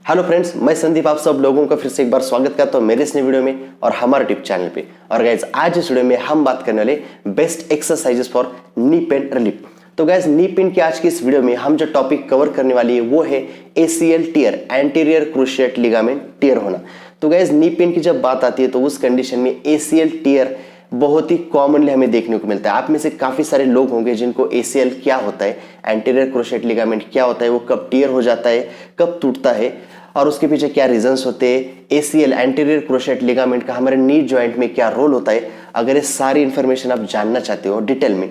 Hello friends, मैं संदीप आप सब लोगों का फिर से एक बार स्वागत करता हूँ मेरे इस नए वीडियो में और हमारे टिप चैनल पे। और गाइज आज इस वीडियो में हम बात करने वाले best exercises for knee pain relief. तो गाइज नी पेन की आज की इस वीडियो में हम जो टॉपिक कवर करने वाली है वो है ACL tear, anterior cruciate ligament tear होना। तो गाइज नी पेन की जब बात आती है तो उस कंडीशन में ACL टियर बहुत ही कॉमनली हमें देखने को मिलता है। आप में से काफी सारे लोग होंगे जिनको ACL क्या होता है, एंटीरियर क्रूशिएट लिगामेंट क्या होता है, वो कब टियर हो जाता है, कब टूटता है और उसके पीछे क्या रीजंस होते हैं, ACL एंटीरियर क्रूशिएट लिगामेंट का हमारे नी जॉइंट में क्या रोल होता है। अगर ये सारी इंफॉर्मेशन आप जानना चाहते हो डिटेल में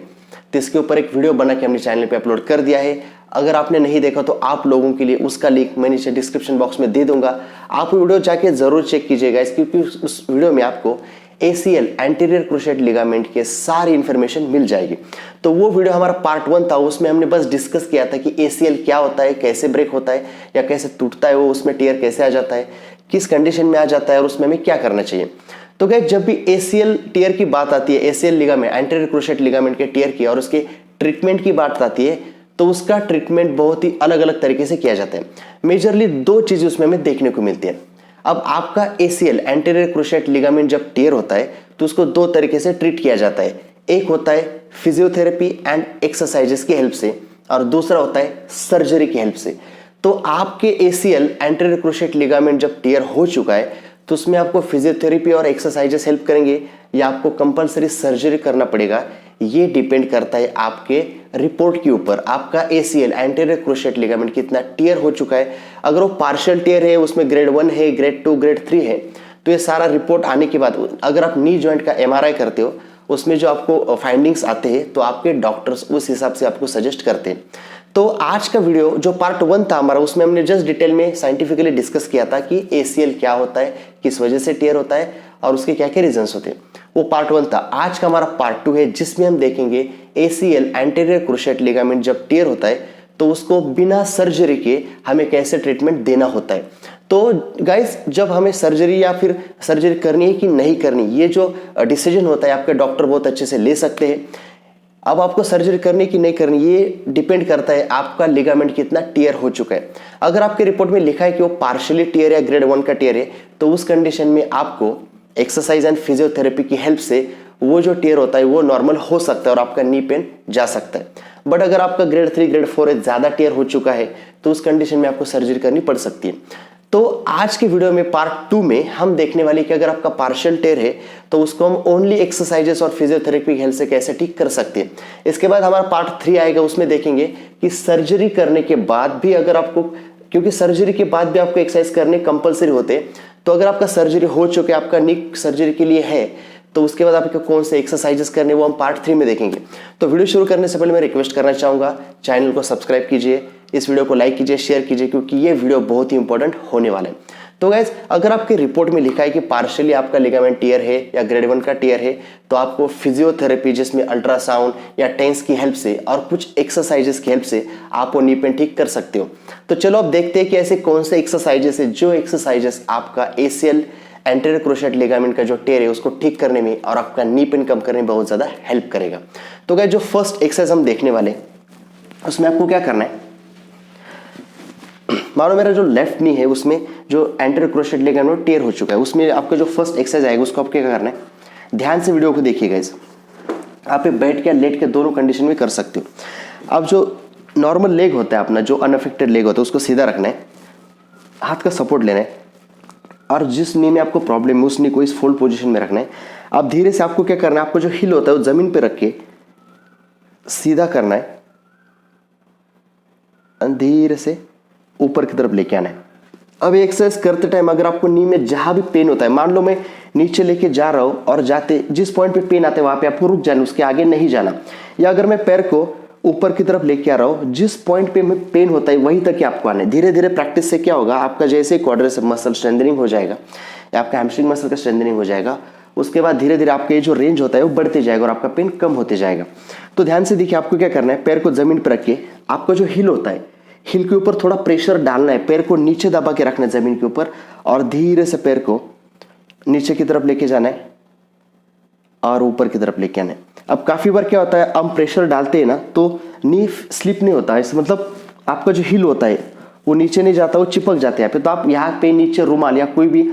तो इसके ऊपर एक वीडियो बना के हमने चैनल पे अपलोड कर दिया है। अगर आपने नहीं देखा तो आप लोगों के लिए उसका लिंक मैं नीचे डिस्क्रिप्शन बॉक्स में दे दूंगा। आप वीडियो जाके जरूर चेक कीजिएगा क्योंकि उस वीडियो में आपको ACL एंटीरियर क्रूशिएट लिगामेंट के सारी इंफॉर्मेशन मिल जाएगी। तो वो वीडियो हमारा पार्ट 1 था, उसमें हमने बस डिस्कस किया था कि ACL क्या होता है, कैसे ब्रेक होता है या कैसे टूटता है, वो उसमें टियर कैसे आ जाता है, किस कंडीशन में आ जाता है और उसमें हमें क्या करना चाहिए। तो गाइस जब भी ACL टियर की बात आती है, ACL ligament anterior cruciate ligament के टियर की और उसके ट्रीटमेंट की बात आती है तो उसका ट्रीटमेंट बहुत ही अलग अलग तरीके से किया जाता है। मेजरली दो चीजें उसमें हमें देखने को मिलती है। अब आपका ACL एंटीरियर क्रूशिएट लिगामेंट जब टियर होता है तो उसको दो तरीके से ट्रीट किया जाता है। एक होता है फिजियोथेरेपी एंड एक्सरसाइजेस की हेल्प से और दूसरा होता है सर्जरी की हेल्प से। तो आपके ACL एंटीरियर क्रूशिएट लिगामेंट जब टियर हो चुका है तो उसमें आपको फिजियोथेरेपी और एक्सरसाइजेस हेल्प करेंगे या आपको कंपलसरी सर्जरी करना पड़ेगा। ये डिपेंड करता है आपके रिपोर्ट के ऊपर, आपका ACL एंटीरियर क्रूशिएट लिगामेंट कितना टियर हो चुका है। अगर वो पार्शियल टियर है, उसमें ग्रेड 1 है, ग्रेड 2, ग्रेड 3 है, तो ये सारा रिपोर्ट आने के बाद अगर आप नी जॉइंट का MRI करते हो उसमें जो आपको फाइंडिंग्स आते हैं तो आपके डॉक्टर्स उस हिसाब से आपको सजेस्ट करते हैं। तो आज का वीडियो जो पार्ट 1 था हमारा, उसमें हमने जस्ट डिटेल में साइंटिफिकली डिस्कस किया था कि ACL क्या होता है, किस वजह से टियर होता है और उसके क्या क्या रीजंस होते हैं। वो पार्ट 1 था। आज का हमारा पार्ट 2 है जिसमें हम देखेंगे ACL एंटीरियर क्रूशिएट लिगामेंट जब टियर होता है तो उसको बिना सर्जरी के हमें कैसे ट्रीटमेंट देना होता है। तो गाइस जब हमें सर्जरी या फिर सर्जरी करनी है कि नहीं करनी, ये जो डिसीजन होता है आपके डॉक्टर बहुत अच्छे से ले सकते हैं। अब आपको सर्जरी करनी कि नहीं करनी ये डिपेंड करता है आपका लिगामेंट कितना टियर हो चुका है। अगर आपके रिपोर्ट में लिखा है कि वो पार्शियली टियर या ग्रेड 1 का टियर है तो उस कंडीशन में आपको एक्सरसाइज एंड फिजियोथेरेपी की हेल्प से वो जो टियर होता है वो नॉर्मल हो सकता है और आपका नी पेन जा सकता है। बट अगर आपका ग्रेड 3, ग्रेड 4 है, ज्यादा टियर हो चुका है तो उस कंडीशन में आपको सर्जरी करनी पड़ सकती है। तो आज की वीडियो में पार्ट 2 में हम देखने वाले कि अगर आपका पार्शियल टियर है तो उसको हम ओनली एक्सरसाइजेस और फिजियोथेरेपी की हेल्प से कैसे ठीक कर सकते हैं। इसके बाद हमारा पार्ट 3 आएगा, उसमें देखेंगे कि सर्जरी करने के बाद भी अगर आपको, क्योंकि सर्जरी के बाद भी आपको एक्सरसाइज करने कंपलसरी होते हैं, तो अगर आपका सर्जरी हो चुके, आपका नी सर्जरी के लिए है तो उसके बाद आपको कौन से एक्सरसाइजेस करने वो हम पार्ट 3 में देखेंगे। तो वीडियो शुरू करने से पहले मैं रिक्वेस्ट करना चाहूंगा चैनल को सब्सक्राइब कीजिए, इस वीडियो को लाइक कीजिए, शेयर कीजिए क्योंकि ये वीडियो बहुत ही इंपॉर्टेंट होने वाला है। तो गाइज अगर आपके रिपोर्ट में लिखा है कि पार्शियली आपका लिगामेंट टियर है या ग्रेड 1 का टियर है तो आपको फिजियोथेरेपी जिसमें अल्ट्रासाउंड या टेंस की हेल्प से और कुछ एक्सरसाइजेस की हेल्प से आप वो नी पेन ठीक कर सकते हो। तो चलो अब देखते हैं कि ऐसे कौन से एक्सरसाइजेस है जो एक्सरसाइजेस आपका ACL एंटीरियर क्रूशिएट लिगामेंट का जो टियर है उसको ठीक करने में और आपका नी पेन कम करने में बहुत ज्यादा हेल्प करेगा। तो गाइस जो फर्स्ट एक्सरसाइज हम देखने वाले उसमें आपको क्या करना है, मानो मेरा जो लेफ्ट नी है उसमें जो एंटीरियर क्रूशिएट लिगामेंट टियर हो चुका है, उसमें आपका जो फर्स्ट एक्सरसाइज आएगा उसको आपको क्या करना है, ध्यान से वीडियो को देखिएगा। इस आप बैठ के लेट के दोनों कंडीशन में कर सकते हो। अब जो नॉर्मल लेग होता है अपना, जो अनअफेक्टेड लेग होता है उसको सीधा रखना है, हाथ का सपोर्ट लेना है और जिस नी में आपको प्रॉब्लम है उस नी को इस फोल्ड पोजीशन में रखना है। अब धीरे से आपको क्या करना है, आपको जो हिल होता है वो जमीन पे रख के सीधा करना है, धीरे से ऊपर की तरफ लेके आना है। अब एक्सरसाइज करते टाइम अगर आपको नी में जहां भी पेन होता है, मान लो मैं नीचे लेके जा रहा हूं और जाते जिस पॉइंट पे पेन आते हैं वहां पे आपको रुक जाना, उसके आगे नहीं जाना। या अगर मैं पैर को ऊपर की तरफ लेके आ रहा हूं, जिस पॉइंट पे पेन होता है वहीं तक ही आपको आना है। धीरे धीरे प्रैक्टिस से क्या होगा, आपका जैसे क्वाड्रिसेप्स मसल स्ट्रेंथनिंग हो जाएगा या आपका हैमस्ट्रिंग मसल का स्ट्रेंथनिंग हो जाएगा, उसके बाद धीरे धीरे आपका ये जो रेंज होता है वो बढ़ते जाएगा और आपका पेन कम होते जाएगा। तो ध्यान से देखिए आपको क्या करना है, पैर को जमीन पर रख के आपका जो हिल होता है हिल के ऊपर थोड़ा प्रेशर डालना है, पैर को नीचे दबा के रखना है जमीन के ऊपर और धीरे से पैर को नीचे की तरफ लेके जाना है और ऊपर की तरफ लेके आना है। अब काफी बार क्या होता है, हम प्रेशर डालते हैं ना तो नी स्लिप नहीं होता है, मतलब आपका जो हिल होता है वो नीचे नहीं जाता, वो चिपक जाते हैं यहाँ पे। तो आप यहाँ पे नीचे रुमाल या कोई भी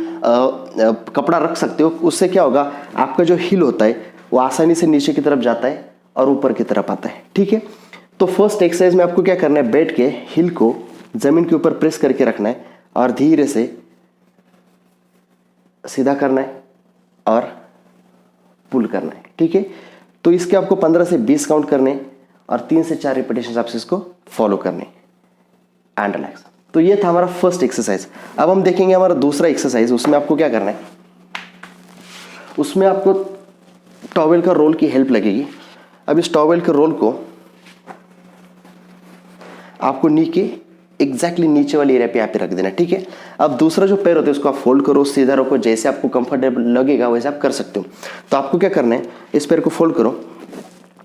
कपड़ा रख सकते हो। उससे क्या होगा, आपका जो हिल होता है वो आसानी से नीचे की तरफ जाता है और ऊपर की तरफ आता है। ठीक है, तो फर्स्ट एक्सरसाइज में आपको क्या करना है, बैठ के हिल को जमीन के ऊपर प्रेस करके रखना है और धीरे से सीधा करना है और पुल करना है। ठीक है, तो इसके आपको 15 से 20 काउंट करने और 3 से 4 रिपीटेशन आपसे इसको फॉलो करने एंड रिलैक्स। तो ये था हमारा फर्स्ट एक्सरसाइज। अब हम देखेंगे हमारा दूसरा एक्सरसाइज। उसमें आपको क्या करना है, उसमें आपको टॉवेल का रोल की हेल्प लगेगी। अब इस टॉवेल के रोल को आपको नी के एग्जैक्टली नीचे वाली एरिया पे यहाँ पे रख देना। ठीक है, अब दूसरा जो पैर होता है उसको आप फोल्ड करो, सीधा रखो, जैसे आपको कंफर्टेबल लगेगा वैसे आप कर सकते हो। तो आपको क्या करना है, इस पैर को फोल्ड करो,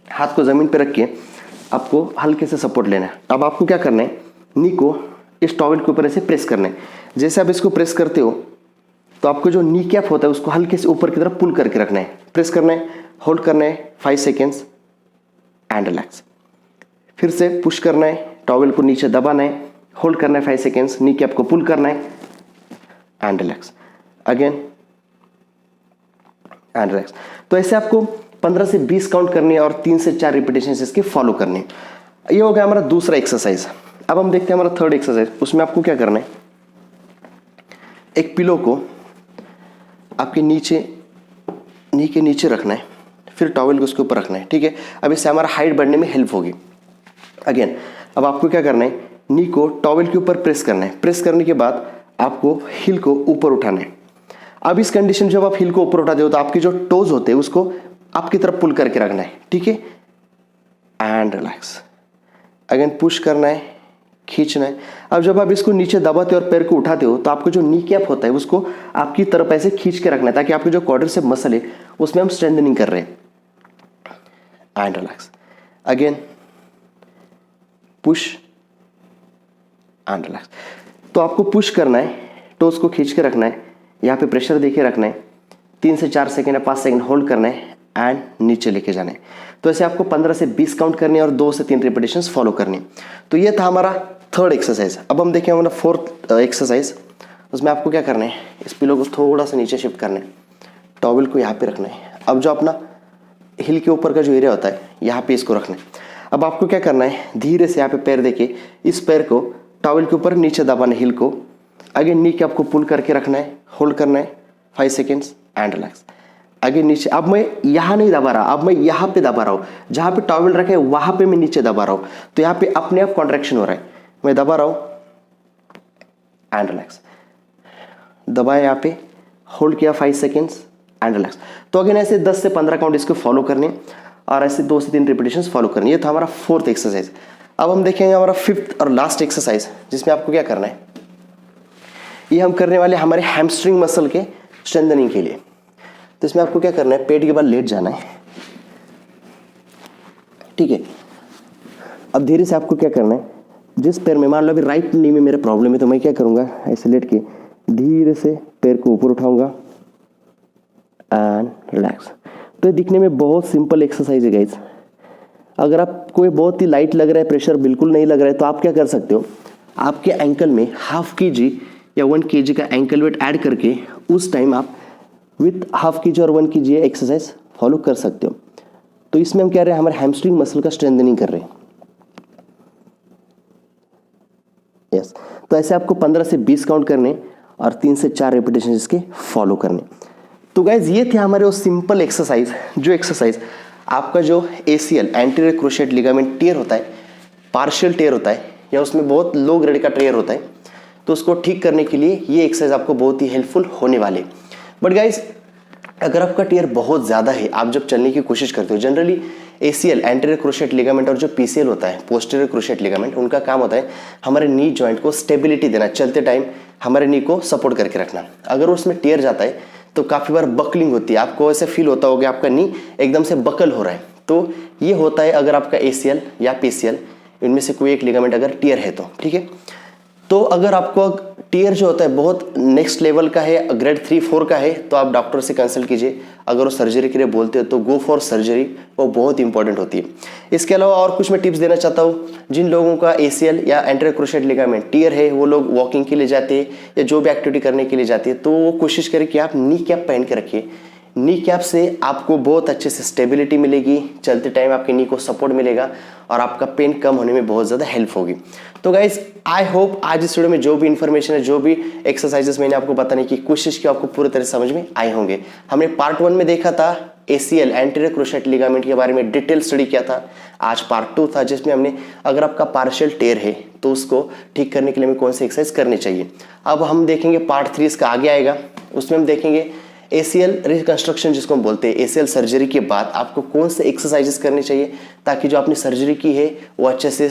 हाथ को जमीन पे रख के आपको हल्के से सपोर्ट लेना है। अब आपको क्या करना है, नी को इस टॉवेल के ऊपर ऐसे प्रेस करना है। जैसे आप इसको प्रेस करते हो तो आपको जो नी कैप होता है उसको हल्के से ऊपर की तरफ पुल करके रखना है। प्रेस करना है, होल्ड करना है 5 सेकेंड्स एंड रिलैक्स। फिर से पुश करना है, टॉवेल को नीचे दबाना है, होल्ड करना है 5 सेकेंड्स, नी कैप को पुल करना है and relax, again and relax. तो ऐसे आपको 15 से 20 काउंट करनी है और 3 से 4 रिपीटेशन इसके फॉलो करने। ये हो गया हमारा दूसरा एक्सरसाइज। अब हम देखते हैं हमारा थर्ड एक्सरसाइज। उसमें आपको क्या करना है, एक पिलो को आपके नीचे, नी के नीचे रखना है, फिर टॉवेल को उसके ऊपर रखना है। ठीक है, अब इससे हमारा हाइट बढ़ने में हेल्प होगी। अगेन अब आपको क्या करना है, नी को टॉवेल के ऊपर प्रेस करना है। प्रेस करने के बाद आपको हिल को ऊपर उठाना है। अब इस कंडीशन जब आप हिल को ऊपर उठाते हो तो आपके जो टोज होते हैं उसको आपकी तरफ पुल करके रखना है। ठीक है, एंड रिलैक्स, अगेन पुश करना है, खींचना है। अब जब आप इसको नीचे दबाते हो और पैर को उठाते हो तो आपको जो नी कैप होता है उसको आपकी तरफ ऐसे खींच के रखना है, ताकि आपके जो क्वाड्रिसेप मसल है उसमें हम स्ट्रेंथनिंग कर रहे हैं। And relax, again push and relax. तो आपको पुश करना है, टोस को खींच के रखना है, यहाँ पे प्रेशर देके रखना है, 3 से 4 सेकेंड या 5 सेकेंड होल्ड करना है एंड नीचे लेके जाना है। तो ऐसे आपको 15 से 20 काउंट करने और 2 से 3 रिपीटेशंस फॉलो करनी। तो ये था हमारा थर्ड एक्सरसाइज। अब हम देखें हमारा फोर्थ एक्सरसाइज। उसमें आपको क्या करना है, इस पिलो को थोड़ा सा नीचे शिफ्ट करना है, टॉवेल को यहाँ पे रखना है। अब जो अपना हिल के ऊपर का जो एरिया होता है यहाँ पे इसको रखना है। अब आपको क्या करना है, धीरे से यहाँ पे पैर देके इस पैर को टॉवेल के ऊपर नीचे दबाना है, हिल को अगेन नी के आपको पुल करके रखना है, होल्ड करना है 5 सेकेंड्स एंड रिलैक्स, अगेन नीचे। अब मैं यहाँ नहीं दबा रहा, अब मैं यहाँ पे दबा रहा हूँ, जहाँ पे टॉवेल रखे वहाँ पे मैं नीचे दबा रहा हूँ। तो यहाँ पे अपने आप कॉन्ट्रैक्शन हो रहा है, मैं दबा रहा हूँ एंड रिलैक्स, दबाया यहाँ पे, होल्ड किया 5 सेकेंड्स एंड रिलैक्स। तो अगेन ऐसे 10 से 15 काउंट इसको फॉलो करने और ऐसे 2 से 3 रिपीटेशंस फॉलो करनी। ये था हमारा फोर्थ एक्सरसाइज। अब हम देखेंगे हमारा फिफ्थ और लास्ट एक्सरसाइज, जिसमें आपको क्या करना है, ये हम करने वाले हमारे हैमस्ट्रिंग मसल के स्ट्रेंथनिंग के लिए। तो इसमें आपको क्या करना है, पेट के बल लेट जाना है। ठीक है, अब धीरे से आपको क्या करना है, जिस पैर में, मान लो अभी राइट नी में मेरा प्रॉब्लम है, तो मैं क्या करूंगा, ऐसे लेट के धीरे से पैर को ऊपर उठाऊंगा एंड रिलैक्स। तो ये दिखने में बहुत सिंपल एक्सरसाइज है गाइज। अगर आपको ये बहुत ही लाइट लग रहा है, प्रेशर बिल्कुल नहीं लग रहा है, तो आप क्या कर सकते हो, आपके एंकल में ½ kg या 1 kg का एंकल वेट ऐड करके उस टाइम आप विथ ½ kg और 1 kg एक्सरसाइज फॉलो कर सकते हो। तो इसमें हम क्या रहे हैं, हमारे हैमस्ट्रिंग मसल का स्ट्रेंथनिंग कर रहे हैं। यस, तो ऐसे आपको 15 से 20 काउंट करने और 3 से 4 रिपीटेशन इसके फॉलो करने। तो गाइज ये थे हमारे वो सिंपल एक्सरसाइज, जो एक्सरसाइज आपका जो ACL anterior cruciate ligament tear होता है, पार्शियल टियर होता है, या उसमें बहुत लो ग्रेड का टियर होता है, तो उसको ठीक करने के लिए ये एक्सरसाइज आपको बहुत ही हेल्पफुल होने वाले। बट गाइज अगर आपका टियर बहुत ज़्यादा है, आप जब चलने की कोशिश करते हो, generally ACL anterior cruciate ligament और जो PCL होता है पोस्टीरियर क्रूशिएट लिगामेंट, उनका काम होता है हमारे नी जॉइंट को स्टेबिलिटी देना, चलते टाइम हमारे नी को सपोर्ट करके रखना। अगर उसमें टियर जाता है तो काफ़ी बार बकलिंग होती है, आपको ऐसे फील होता होगा आपका नी एकदम से बकल हो रहा है। तो ये होता है अगर आपका ACL या PCL इनमें से कोई एक लिगामेंट अगर टियर है तो। ठीक है, तो अगर आपको टीयर जो होता है बहुत नेक्स्ट लेवल का है, ग्रेड 3-4 का है, तो आप डॉक्टर से कंसल्ट कीजिए। अगर वो सर्जरी के लिए बोलते हो तो गो फॉर सर्जरी, वो बहुत इंपॉर्टेंट होती है। इसके अलावा और कुछ मैं टिप्स देना चाहता हूँ। जिन लोगों का ACL या एंटेरियर क्रूशिएट लिगामेंट टीयर है, वो लोग वॉकिंग के लिए जाते हैं या जो भी एक्टिविटी करने के लिए जाते हैं, तो वो कोशिश करें कि आप नी कैप पहन के रखिए। नी कैप से आपको बहुत अच्छे से स्टेबिलिटी मिलेगी, चलते टाइम आपके नी को सपोर्ट मिलेगा और आपका पेन कम होने में बहुत ज़्यादा हेल्प होगी। तो गाइज आई होप आज इस वीडियो में जो भी इन्फॉर्मेशन है, जो भी एक्सरसाइजेस मैंने आपको बताने की कोशिश की, आपको पूरी तरह समझ में आए होंगे। हमने पार्ट 1 में देखा था ACL एंटीरियर क्रूशिएट लिगामेंट के बारे में डिटेल स्टडी किया था। आज पार्ट 2 था जिसमें हमने अगर आपका पार्शियल टेयर है तो उसको ठीक करने के लिए हमें कौन सी एक्सरसाइज करनी चाहिए। अब हम देखेंगे पार्ट 3 इसका आगे आएगा, उसमें हम देखेंगे ACL रिकंस्ट्रक्शन जिसको हम बोलते हैं। ACL सर्जरी के बाद आपको कौन से एक्सरसाइजेस करने चाहिए ताकि जो आपने सर्जरी की है वो अच्छे से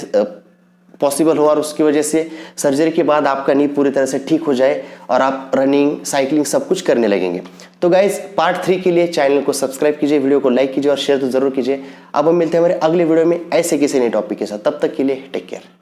पॉसिबल हो और उसकी वजह से सर्जरी के बाद आपका नी पूरी तरह से ठीक हो जाए और आप रनिंग, साइकिलिंग सब कुछ करने लगेंगे। तो गाइज पार्ट 3 के लिए चैनल को सब्सक्राइब कीजिए, वीडियो को लाइक कीजिए और शेयर तो जरूर कीजिए। अब हम मिलते हैं हमारे अगले वीडियो में ऐसे किसी नए टॉपिक के साथ। तब तक के लिए टेक केयर।